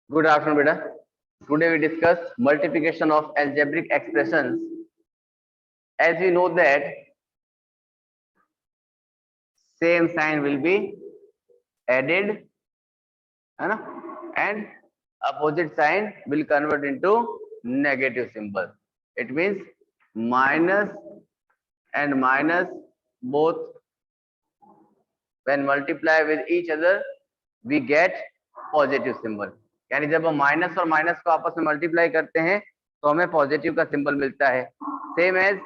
Good afternoon, beta. Today we discuss multiplication of algebraic expressions. As we know that same sign will be added, है ना? And opposite sign will convert into negative symbol. It means minus and minus both when multiply with each other we get positive symbol. यानी जब हम minus और minus को आपस में multiply करते हैं तो हमें पॉजिटिव का सिंबल मिलता है. सेम एज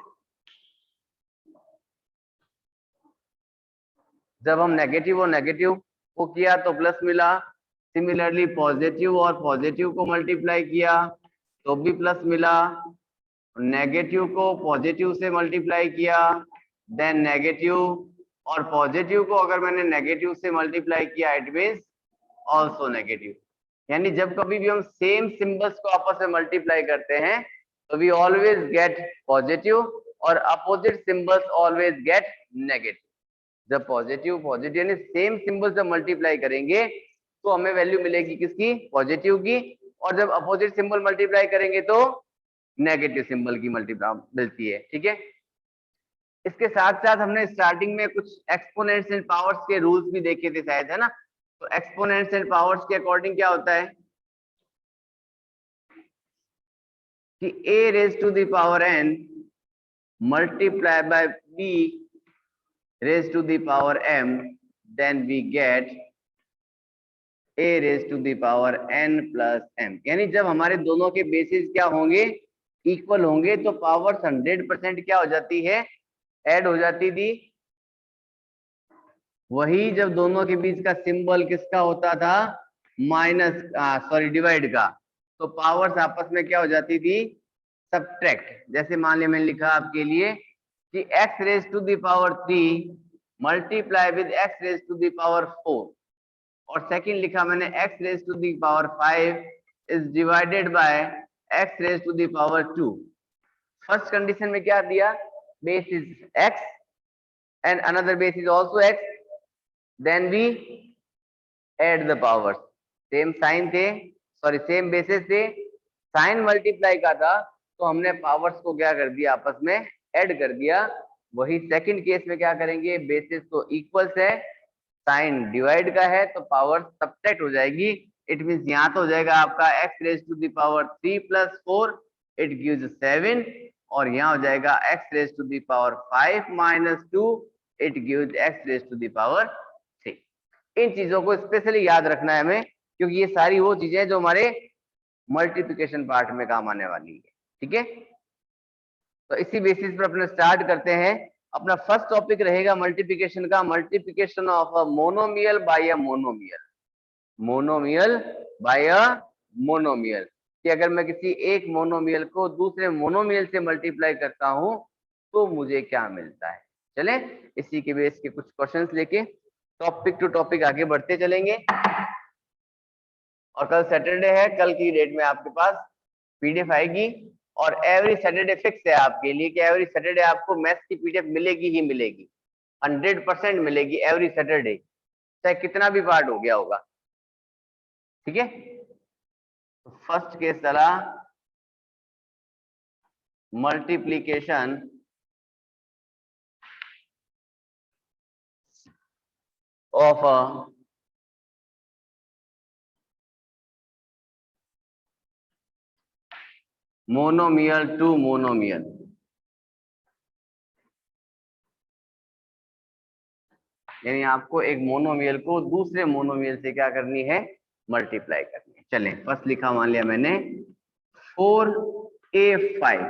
जब हम नेगेटिव और नेगेटिव को किया तो प्लस मिला. सिमिलरली पॉजिटिव और पॉजिटिव को मल्टीप्लाई किया तो भी प्लस मिला. नेगेटिव को पॉजिटिव से मल्टीप्लाई किया देन नेगेटिव, और पॉजिटिव को अगर मैंने नेगेटिव से मल्टीप्लाई किया इट मीन्स ऑल्सो नेगेटिव. यानी जब कभी भी हम सेम सिंबल्स को आपस में मल्टीप्लाई करते हैं तो वी ऑलवेज गेट पॉजिटिव और opposite symbols always get negative. जब पॉजिटिव पॉजिटिव यानी सेम सिंबल जब मल्टीप्लाई करेंगे तो हमें वैल्यू मिलेगी किसकी? पॉजिटिव की. और जब अपोजिट सिंबल मल्टीप्लाई करेंगे तो नेगेटिव सिंबल की मल्टीप्लाई मिलती है. ठीक है. इसके साथ साथ हमने स्टार्टिंग में कुछ एक्सपोनेंट्स एंड पावर्स के रूल्स भी देखे थे शायद, है ना? तो एक्सपोनेंट्स एंड पावर्स के अकॉर्डिंग क्या होता है कि a raise to the power n multiply by b raise to the power m, then we get a raise to the power n plus m. यानी जब हमारे दोनों के बेसिस क्या होंगे? इक्वल होंगे तो पावर्स 100% क्या हो जाती है? ऐड हो जाती थी. वही जब दोनों के बीच का सिंबल किसका होता था? माइनस डिवाइड का, तो पावर्स आपस में क्या हो जाती थी? सब्ट्रैक्ट. जैसे मान लिया मैंने लिखा आपके लिए कि x raise to the power 3 multiply with x raise to the power 4, और सेकंड लिखा मैंने x raise to the power 5 is divided by x raise to the power 2. First condition में क्या दिया? Base is x and another base is also x, then we add the powers. Same sign थे, sorry same basis थे, sign multiply का था तो हमने powers को क्या कर दिया? आपस में ऐड कर दिया. वही सेकंड केस में क्या करेंगे? बेसिस तो इक्वल्स है, साइन डिवाइड का है तो पावर सब्ट्रैक्ट हो जाएगी. इट मींस यहाँ तो हो जाएगा आपका x raise to the power 3 plus 4 it gives 7, और यहाँ हो जाएगा x raise to the power 5 minus 2 it gives x raise to the power 3. इन चीजों को स्पेशली याद रखना है हमें, क्योंकि ये सारी वो चीजें जो हमारे मल्टीप्लिकेशन पार्ट में काम आने वाली है. ठीक है. तो इसी बेसिस पर अपने स्टार्ट करते हैं. अपना फर्स्ट टॉपिक रहेगा मल्टीप्लिकेशन का, multiplication of a monomial by a monomial. Monomial by a monomial, कि अगर मैं किसी एक मोनोमियल को दूसरे मोनोमियल से मल्टीप्लाई करता हूं तो मुझे क्या मिलता है. चलें इसी के बेस के कुछ क्वेश्चंस लेके टॉपिक टू टॉपिक आगे बढ़ते चलेंगे. और कल सैटरडे है, कल की डेट में आपके पास पीडीएफ आएगी, और एवरी सैटरडे फिक्स है आपके लिए कि एवरी सैटरडे आपको मैथ्स की पीडीएफ मिलेगी ही मिलेगी. 100% मिलेगी एवरी सैटरडे, चाहे कितना भी पार्ट हो गया होगा. ठीक है. तो फर्स्ट केस चला multiplication of a monomial to monomial. यानी आपको एक मोनोमियल को दूसरे मोनोमियल से क्या करनी है? मल्टीप्लाई करनी है. चलें फर्स्ट लिखा मान लिया मैंने 4a5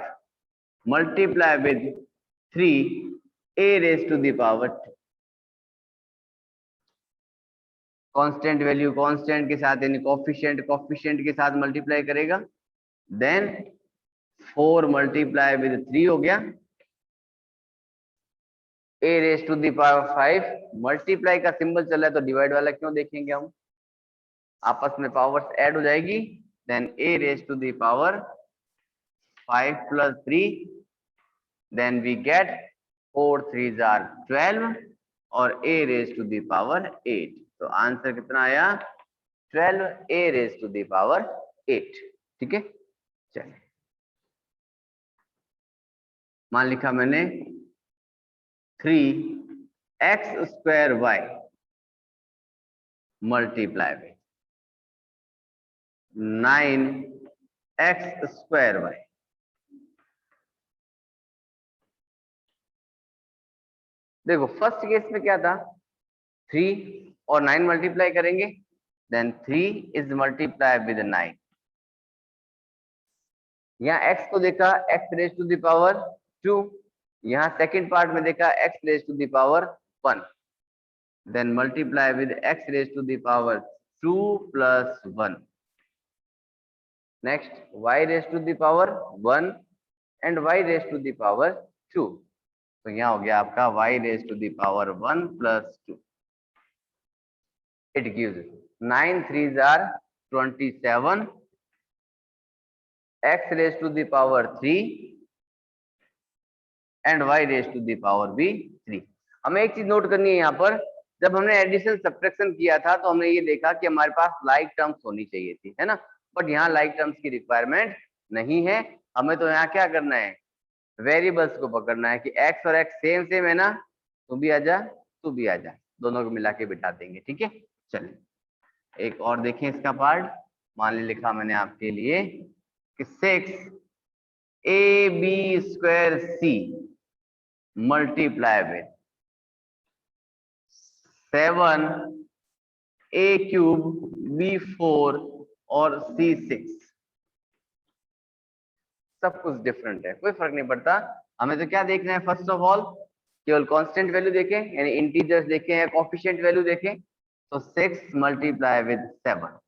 multiply with 3a raise to the power. Constant value constant के साथ यानी कोफिशिएंट कोफिशिएंट के साथ मल्टीप्लाई करेगा. देन 4 मल्टीप्लाई विद 3 हो गया, a raise to the power 5. Multiply का सिंबल चल रहा है तो डिवाइड वाला क्यों देखेंगे हम, आपस में पावर्स ऐड हो जाएगी. Then a raise to the power 5 plus 3, then we get 4 3s are 12 और a raise to the power 8. तो आंसर कितना आया? 12 a raise to the power 8। ठीक है, चलिए मान लिखा मैंने 3x² y multiply with 9x² y। देखो फर्स्ट केस में क्या था, 3 और 9 मल्टीप्लाई करेंगे, देन 3 इज मल्टीप्लाई विद 9। यहाँ x को देखा x raise to the power 2, यहाँ सेकंड पार्ट में देखा x raise to the power 1, then multiply with x raise to the power 2 plus 1। Next y raise to the power 1 and y raise to the power 2। तो यहाँ हो गया आपका y raise to the power 1 plus 2। It gives 9 3s are 27, x raise to the power 3 and y raise to the power भी 3। हमें एक चीज note करनी है यहाँ पर, जब हमने एडिशन सब्ट्रैक्शन किया था तो हमने ये देखा कि हमारे पास लाइक टर्म्स होनी चाहिए थी, है ना, बट यहाँ लाइक टर्म्स की रिक्वायरमेंट नहीं है। हमें तो यहाँ क्या करना है, वेरिएबल्स को पकड़ना है कि x और x सेम सेम है ना, तू भी आजा तू भी आजा, दोनों को मिला के बिठा देंगे। ठीक है, चलिए एक और देखें इसका पार्ट। मान ली लिखा मैंने आपके लिए कि 6ab² c multiply with 7a³ b4 और c6। सब कुछ डिफरेंट है, कोई फर्क नहीं पड़ता। हमें तो क्या देखना है, फर्स्ट ऑफ ऑल केवल कांस्टेंट वैल्यू देखें, यानी इंटीजर्स देखें या कोएफिशिएंट वैल्यू देखें। तो 6 मल्टीप्लाई विद 7,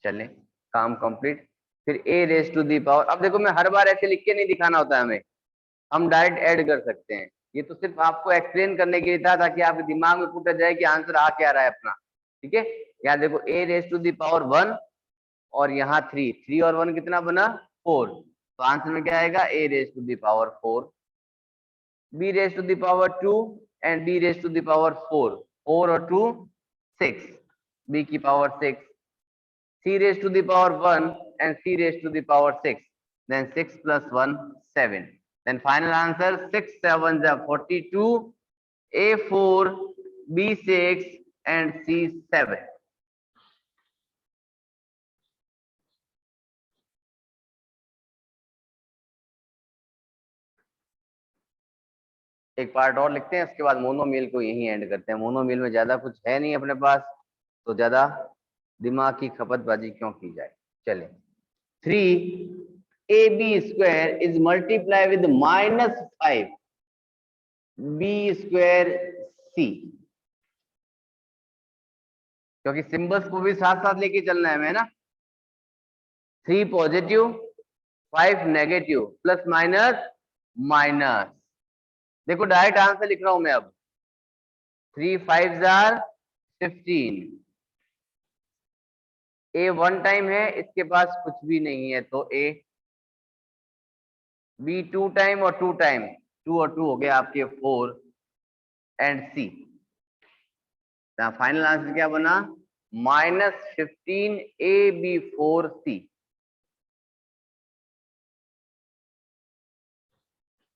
चलें काम कंप्लीट। फिर a raise to the power, अब देखो मैं हर बार ऐसे लिख के नहीं दिखाना होता है हमें, हम डायरेक्ट ऐड कर सकते हैं। ये तो सिर्फ आपको एक्सप्लेन करने के लिए था ताकि आपके दिमाग में फूटा जाए कि आंसर आ क्या रहा है अपना। ठीक है, यहाँ देखो a raise to the power 1 और यहाँ 3 और 1 कितना बना 4, तो आंसर में क्या आएगा a raise to the power 4, b raise to the power 2 and b raise to the power 4, 4 और 2 6, b की power 6, c raised to the power 1 and c raised to the power 6, then 6 plus 1 7, then final answer 6 7s are 42, a4 b6 and c7। एक part और लिखते हैं, उसके बाद मोनोमील को यहीं एंड करते हैं। मोनोमील में ज्यादा कुछ है नहीं अपने पास, तो ज्यादा दिमाग की खपतबाजी क्यों की जाए। चले 3ab² is multiply with -5 b² c, क्योंकि सिंबल्स को भी साथ साथ लेके चलना है हमें ना। 3 positive 5 negative plus minus minus, देखो डायरेक्ट आंसर लिख रहा हूं मैं अब। 3 5s are 15, a 1 टाइम है, इसके पास कुछ भी नहीं है तो a, b 2 टाइम और 2 टाइम, 2 और 2 हो गया आपके 4 एंड c। फाइनल आंसर क्या बना -15 ab4 c।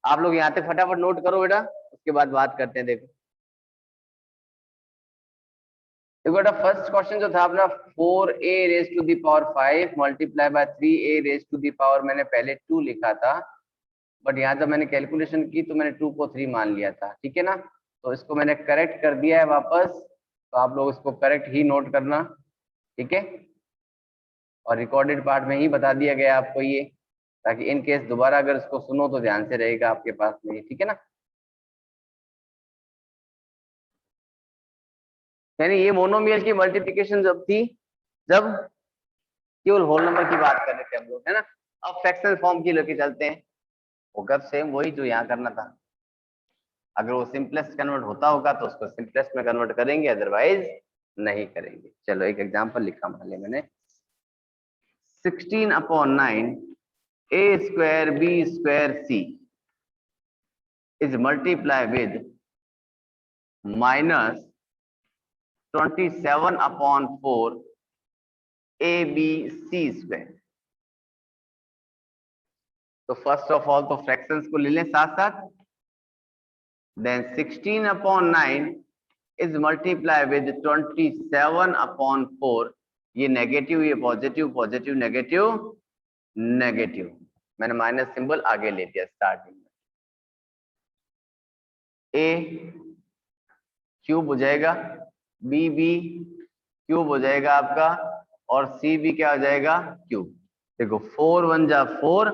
आप लोग यहां तक फटाफट नोट करो बेटा, उसके बाद बात करते हैं। देखो बेटा फर्स्ट क्वेश्चन जो था अपना 4a raise to the power 5 multiply by 3a raise to the power, मैंने पहले 2 लिखा था, बट यहाँ जब मैंने कैलकुलेशन की तो मैंने 2 को 3 मान लिया था। ठीक है ना, तो इसको मैंने करेक्ट कर दिया है वापस, तो आप लोग इसको करेक्ट ही नोट करना। ठीक है, और रिकॉर्डेड पार्ट में ही बता दिया गया आपको ये, ताकि इन केस दोबारा अगर इसको सुनो तो ध्यान से रहेगा आपके पास में। ठीक है ना, यानी ये मोनोमियल की मल्टीप्लिकेशन जब थी, जब केवल होल नंबर की बात कर रहे थे हम लोग, है ना। अब फ्रैक्शनल फॉर्म की लेके चलते हैं, होगा सेम वही जो यहाँ करना था। अगर वो सिंपलेस्ट कन्वर्ट होता होगा तो उसको सिंपलेस्ट में कन्वर्ट करेंगे, अदरवाइज नहीं करेंगे। चलो एक एग्जांपल लिखा मान लिया मैंने, 16/9 a² b² c is multiply with -27/4 ABC square. तो फर्स्ट ऑफ ऑल तो फ्रैक्शंस को ले लें साथ साथ। Then 16/9 is multiply with 27/4। ये नेगेटिव, ये पॉजिटिव, पॉजिटिव नेगेटिव नेगेटिव। मैंने माइनस सिंबल आगे ले दिया स्टार्टिंग में। ए क्यूब हो जाएगा, बी बी क्यूब हो जाएगा आपका, और सी भी क्या हो जाएगा, क्यूब। देखो 4 1 जा 4,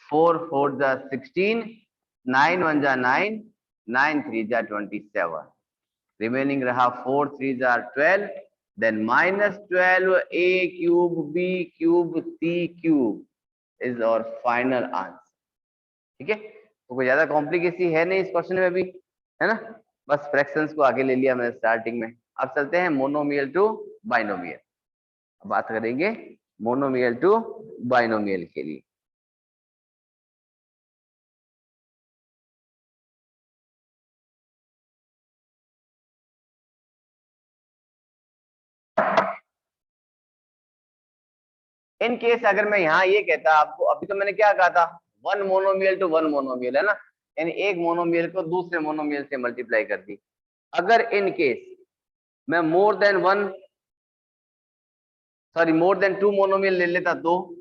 4 4 जा 16, 9 1 जा 9, 9 3 जा 27, रिमेनिंग रहा 4 3 जा 12, then -12 a cube b cube c cube is और फाइनल आंसर। ठीक है, तो कोई ज्यादा कॉम्प्लिकेसी है नहीं इस क्वेश्चन में भी, है ना। बस फ्रैक्शंस को आगे ले लिया मैंने स्टार्टिंग में। अब चलते हैं मोनोमियल टू बाइनोमियल। बात करेंगे मोनोमियल टू बाइनोमियल के लिए। इन केस अगर मैं यहाँ ये कहता आपको, अभी तो मैंने क्या कहा था, one monomial to one monomial, है ना, यानी एक मोनोमियल को दूसरे मोनोमियल से मल्टीप्लाई कर दी। अगर इन केस मैं more than one, sorry more than two monomial ले लेता तो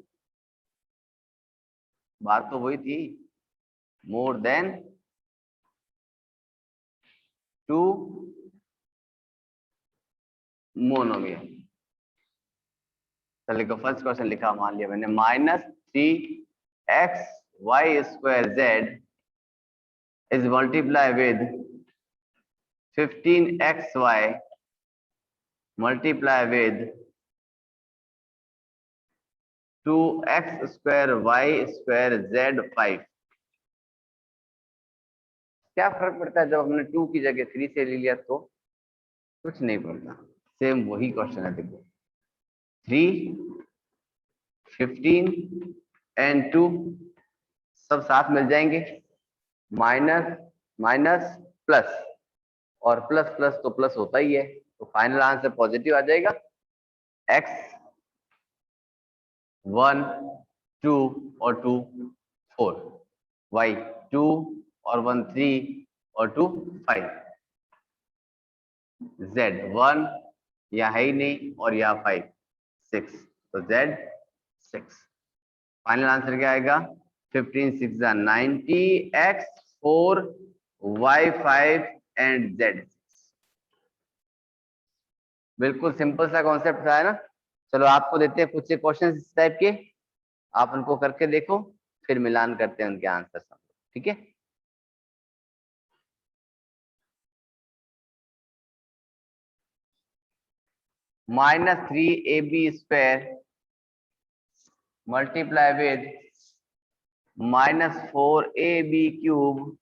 बात तो वही थी, मोर देन टू मोनोमियल। चलिए को फर्स्ट क्वेश्चन लिखा, मान लिया मैंने, -3xy² z is multiply with 15xy multiply with 2x² y² z5। क्या फर्क पड़ता है जब हमने 2 की जगह 3 से ले लिया तो? कुछ नहीं पड़ता, सेम वही क्वेश्चन है। देखो 3 15 एंड 2 सब साथ मिल जाएंगे, माइनस माइनस प्लस, और प्लस प्लस तो प्लस होता ही है, तो फाइनल आंसर पॉजिटिव आ जाएगा। x 1 2 और 2 4, y 2 और 1 3 और 2 5, z 1 यहाँ है ही नहीं और यहाँ 5 6, तो z 6। फाइनल आंसर क्या आएगा, 15 6 90, x 4 y 5 एंड z 6। बिल्कुल सिंपल सा कॉन्सेप्ट था, है ना। चलो आपको देते हैं कुछ से क्वेश्चन इस टाइप के, आप उनको करके देखो, फिर मिलान करते हैं उनके आंसर। ठीक है, -3ab² multiply with -4ab³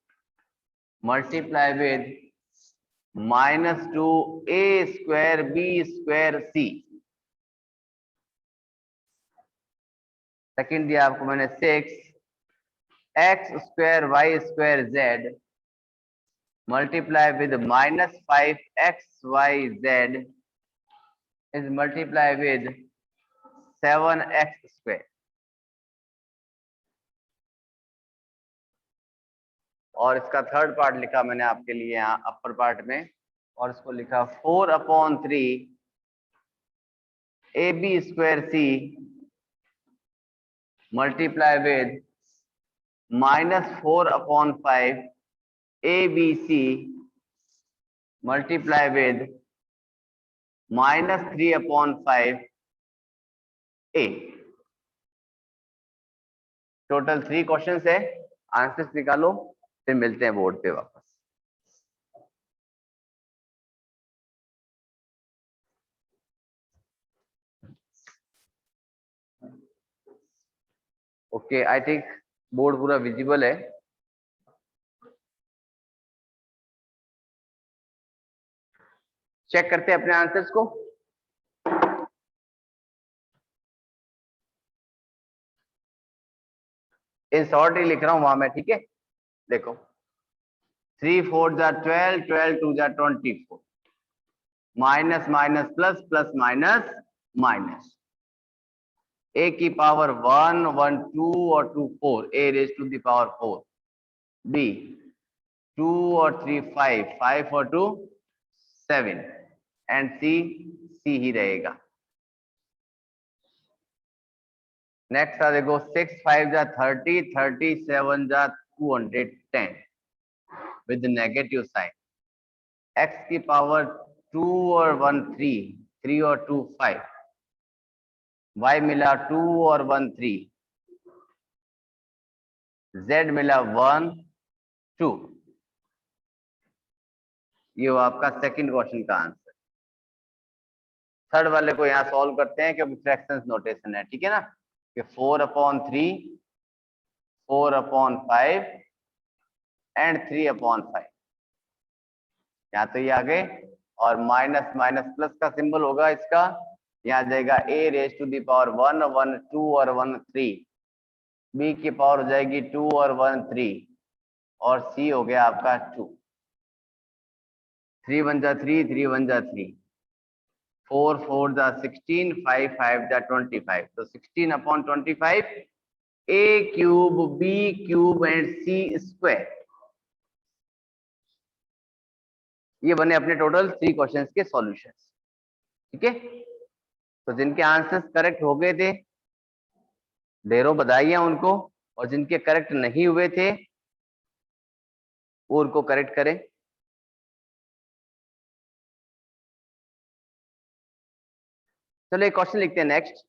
multiply with -2a²b²c। Second दिया आपको मैंने 6x² y² z multiply with -5xyz is multiply with 7x²। और इसका थर्ड पार्ट लिखा मैंने आपके लिए यहाँ अपर पार्ट में, और इसको लिखा 4/3 ab²c multiply with -4/5 abc multiply with -3/5 a। Total 3 questions है, आंसर्स निकालो, फिर मिलते हैं बोर्ड पे वापस। ओके, आई थिंक बोर्ड पूरा विजिबल है। चेक करते हैं अपने आंसर्स को। इन शॉर्ट ही लिख रहा हूं वहां मैं, ठीक है। देखो 3 4 जा 12, 12 2 जा 24, minus minus plus, plus minus minus, A की पावर 1, 1 2 और 2 4, A raise to the power 4, B 2 और 3 5, 5 और 2 7, एंड सी ही रहेगा। नेक्स्ट आ देखो 6 5 जा 30, 37 जा 210 विद नेगेटिव साइन। एक्स की पावर 2 और 1 3, 3 और 2 5, y मिला 2 और 1 3, z मिला 1 2। ये आपका सेकंड क्वेश्चन का आंसर। थर्ड वाले को यहाँ सॉल्व करते हैं क्योंकि फ्रैक्शंस नोटेशन है, ठीक है ना, कि 4/3, 4/5 एंड 3/5। यहाँ तो ये आ गए, और माइनस माइनस प्लस का सिंबल होगा इसका, यहाँ जाएगा a raise to the power 1 1 2 और 1 3, b की पावर हो जाएगी 2 और 1 3, और c हो गया आपका 2। 3 1 जा 3, 3 1 जा 3, 4 4 जा 16, 5 5 जा 25, तो 16/25 a cube b cube and c square. ये बने अपने टोटल 3 क्वेश्चंस के सॉल्यूशंस, ठीक है। तो जिनके आंसर्स करेक्ट हो गए थे ढेरों बधाइयां उनको, और जिनके करेक्ट नहीं हुए थे वो उनको करेक्ट करें। चलो एक क्वेश्चन लिखते हैं नेक्स्ट,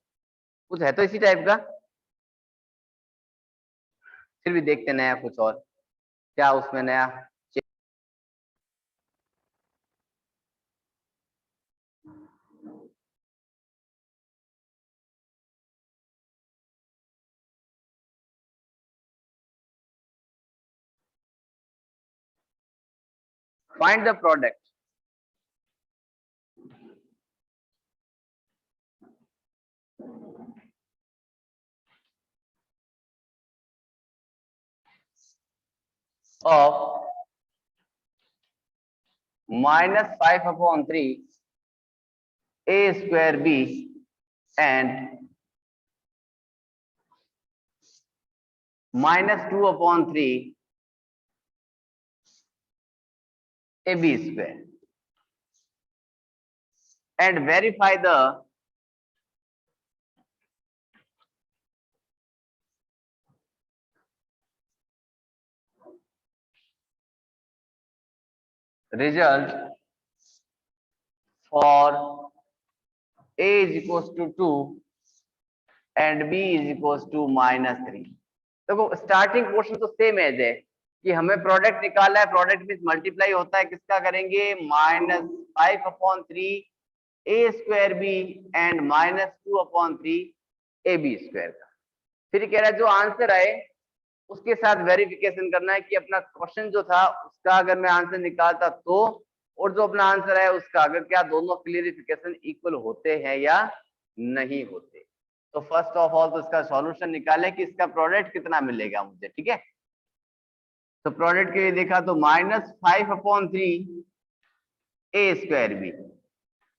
कुछ है तो इसी टाइप का, फिर भी देखते हैं नया कुछ और क्या उसमें नया। Find the product of -5/3 a square b and -2/3 ab square, and verify the result for a is equals to 2 and b is equals to -3। देखो स्टार्टिंग पोर्शन तो सेम एज है कि हमें प्रोडक्ट निकालना है, प्रोडक्ट मींस मल्टीप्लाई होता है किसका करेंगे, -5/3 a square b and -2/3 ab square का। फिर कह रहा है जो आंसर आए उसके साथ वेरिफिकेशन करना है कि अपना क्वेश्चन जो था उसका अगर मैं आंसर निकालता तो, और जो अपना आंसर है उसका अगर, क्या दोनों क्लियरिफिकेशन इक्वल होते हैं या नहीं होते। तो फर्स्ट ऑफ ऑल तो इसका सॉल्यूशन निकालें कि इसका प्रोडक्ट कितना मिलेगा मुझे, ठीक है। तो प्रोडक्ट के लिए देखा तो -5/3 a square b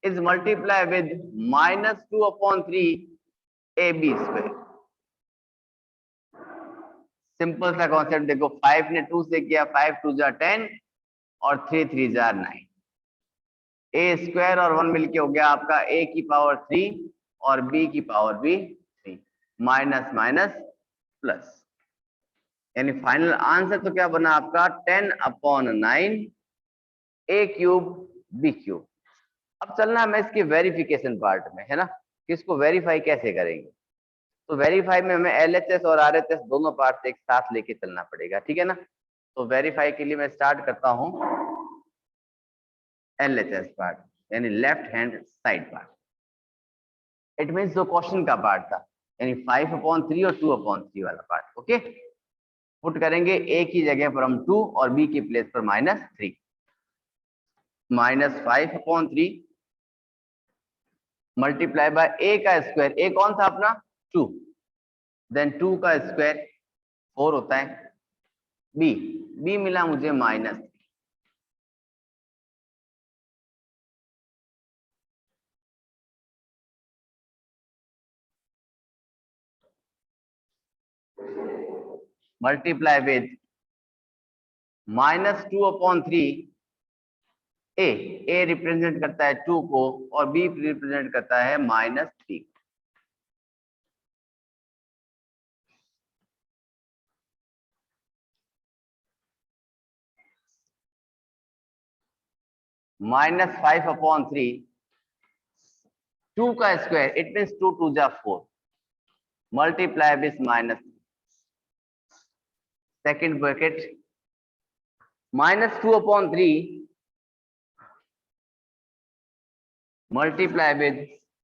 is multiply with -2/3 ab square. Simple सा कॉन्सेप्ट देखो, 5 ने 2 से किया, 5 2 जा 10 और 3 3 जा 9, a स्क्वायर और 1 मिलके हो गया आपका a की पावर 3 और b की पावर भी 3, माइनस माइनस प्लस, यानी फाइनल आंसर तो क्या बना आपका 10/9 a क्यूब b क्यूब। अब चलना हमें इसके वेरिफिकेशन पार्ट में, है ना, कि इसको वेरीफाई कैसे करेंगे। तो वेरीफाई में हमें LHS और RHS दोनों पार्ट एक साथ लेके चलना पड़ेगा, ठीक है ना। तो वेरीफाई के लिए मैं स्टार्ट करता हूं LHS पार्ट, यानी left hand side part. It means जो क्वेश्चन का पार्ट था, यानी 5/3 और 2/3 वाला पार्ट। ओके, पुट करेंगे a की जगह पर हम 2 और b की प्लेस पर -3। -5/3 मल्टीप्लाई बाय a का स्क्वायर, a कौन था अपना 2, देन 2 का स्क्वायर 4 होता है, b मिला मुझे -3। मल्टीप्लाई विद -2/3 ए रिप्रेजेंट करता है 2 को और बी रिप्रेजेंट करता है -3। -5/3 2 का स्क्वायर इट मीन्स 2 2 जा 4 multiply with minus second bracket -2/3 multiply with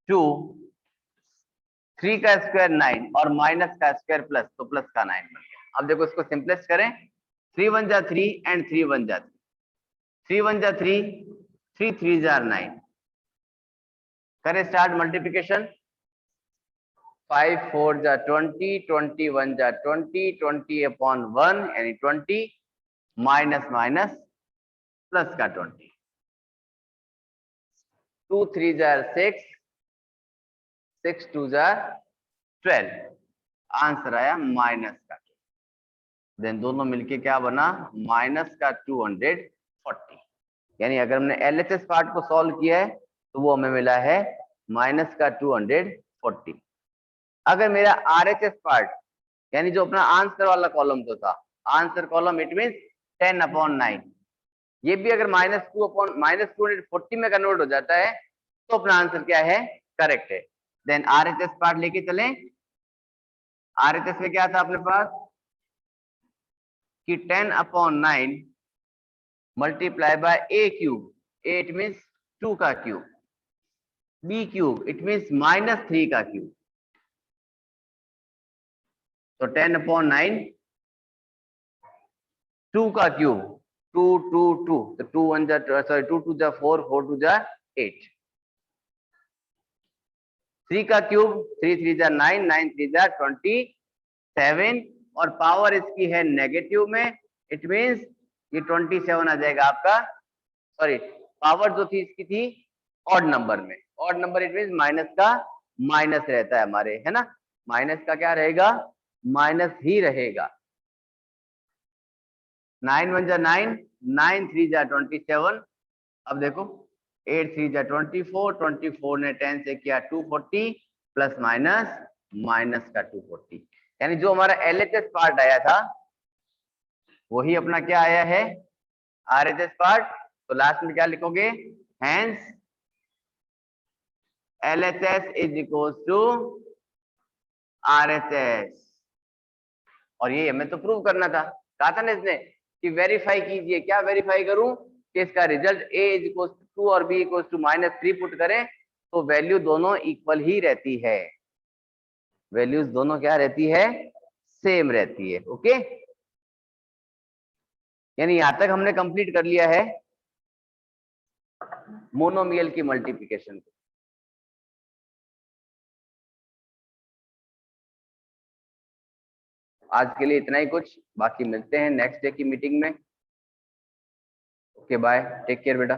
2 3 का स्क्वायर 9 और माइनस का स्क्वायर प्लस तो प्लस का 9 बन गया। अब देखो इसको सिंपलेस्ट करें 3 1 जा 3 एंड 3 1 जा 3 1 जा 3 3 3 जा 9 करें स्टार्ट मल्टीप्लिकेशन 5 4 जा 20 21 जा 20 20/1 यानी 20 माइनस माइनस प्लस का 20 2 3 जा 6 6 2 जा 12 आंसर आया माइनस का। देन दोनों मिलके क्या बना माइनस का 240 यानी अगर हमने एलएचएस पार्ट को सॉल्व किया है तो वो हमें मिला है माइनस का 240। अगर मेरा आरएचएस पार्ट यानी जो अपना आंसर वाला कॉलम जो था आंसर कॉलम इट मीन 10/9 ये भी अगर -2/-240 में कन्वर्ट हो जाता है तो अपना आंसर क्या है करेक्ट है। देन आरएचएस पार्ट लेके चलें। आरएचएस में क्या था अपने पास कि 10/9 multiply by a cube a it means 2 का cube b cube it means -3 का क्यूब तो 10/9 2 का क्यूब 2 2 2 तो 2 1 जा 2 2 जा 4 4 2 जा 8 3 का क्यूब 3 3 जा 9 9 3 जा 27 और पावर इसकी है नेगेटिव में इट मीन्स ये 27 आ जाएगा आपका सॉरी पावर जो थी इसकी थी ऑड नंबर में odd number it means minus का माइनस रहता है हमारे है ना माइनस का क्या रहेगा माइनस ही रहेगा 9 1 जा 9 9 3 जा 27 अब देखो 8 3 जा 24 24 ने 10 से किया 240 प्लस माइनस माइनस का 240 यानी जो हमारा एलएचएस पार्ट आया था वही अपना क्या आया है आरएचएस पार्ट। तो लास्ट में क्या लिखोगे hence LHS is equal to RHS और ये हमें तो प्रूव करना था कहा था ना इसने कि वेरीफाई कीजिए क्या वेरीफाई करूं कि इसका result A is equal to 2 और B इक्वल टू -3 पुट करें तो वैल्यू दोनों इक्वल ही रहती है वैल्यूज दोनों क्या रहती है सेम रहती है। ओके यानी यहां तक हमने कंप्लीट कर लिया है मोनोमियल की मल्टीप्लिकेशन को। आज के लिए इतना ही कुछ बाकी मिलते हैं नेक्स्ट डे की मीटिंग में। ओके बाय टेक केयर बेटा।